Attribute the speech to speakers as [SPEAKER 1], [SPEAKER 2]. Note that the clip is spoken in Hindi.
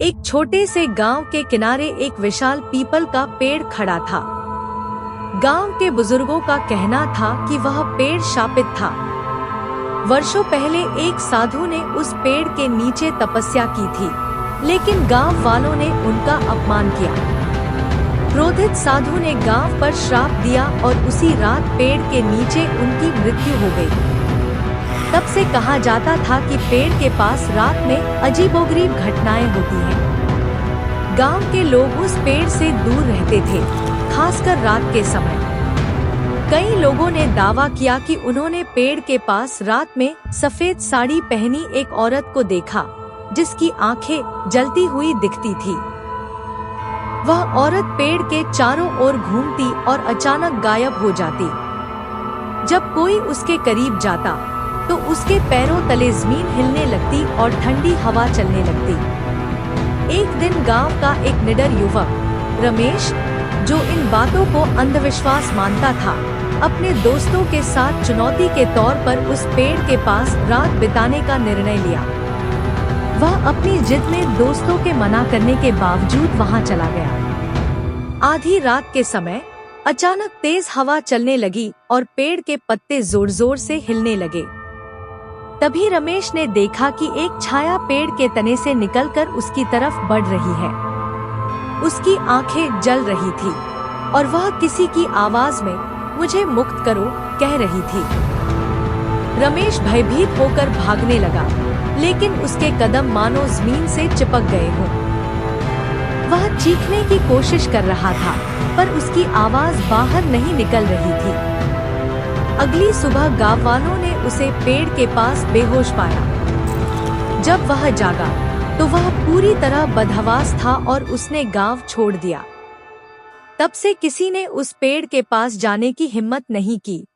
[SPEAKER 1] एक छोटे से गांव के किनारे एक विशाल पीपल का पेड़ खड़ा था। गांव के बुजुर्गों का कहना था कि वह पेड़ शापित था। वर्षों पहले एक साधु ने उस पेड़ के नीचे तपस्या की थी, लेकिन गांव वालों ने उनका अपमान किया। क्रोधित साधु ने गांव पर श्राप दिया और उसी रात पेड़ के नीचे उनकी मृत्यु हो गई। तब से कहा जाता था कि पेड़ के पास रात में अजीबोगरीब घटनाएं होती हैं। गांव के लोग उस पेड़ से दूर रहते थे, खासकर रात के समय। कई लोगों ने दावा किया कि उन्होंने पेड़ के पास रात में सफेद साड़ी पहनी एक औरत को देखा, जिसकी आंखें जलती हुई दिखती थी। वह औरत पेड़ के चारों ओर घूमती और अचानक गायब हो जाती। जब कोई उसके करीब जाता तो उसके पैरों तले जमीन हिलने लगती और ठंडी हवा चलने लगती। एक दिन गांव का एक निडर युवक रमेश, जो इन बातों को अंधविश्वास मानता था, अपने दोस्तों के साथ चुनौती के तौर पर उस पेड़ के पास रात बिताने का निर्णय लिया। वह अपनी जिद में दोस्तों के मना करने के बावजूद वहां चला गया। आधी रात के समय अचानक तेज हवा चलने लगी और पेड़ के पत्ते जोर जोर से हिलने लगे। तभी रमेश ने देखा कि एक छाया पेड़ के तने से निकलकर उसकी तरफ बढ़ रही है। उसकी आंखें जल रही थी और वह किसी की आवाज में "मुझे मुक्त करो" कह रही थी। रमेश भयभीत होकर भागने लगा, लेकिन उसके कदम मानो जमीन से चिपक गए हों। वह चीखने की कोशिश कर रहा था, पर उसकी आवाज बाहर नहीं निकल रही थी। अगली सुबह गांव वालों ने उसे पेड़ के पास बेहोश पाया। जब वह जागा तो वह पूरी तरह बदहवास था और उसने गांव छोड़ दिया। तब से किसी ने उस पेड़ के पास जाने की हिम्मत नहीं की।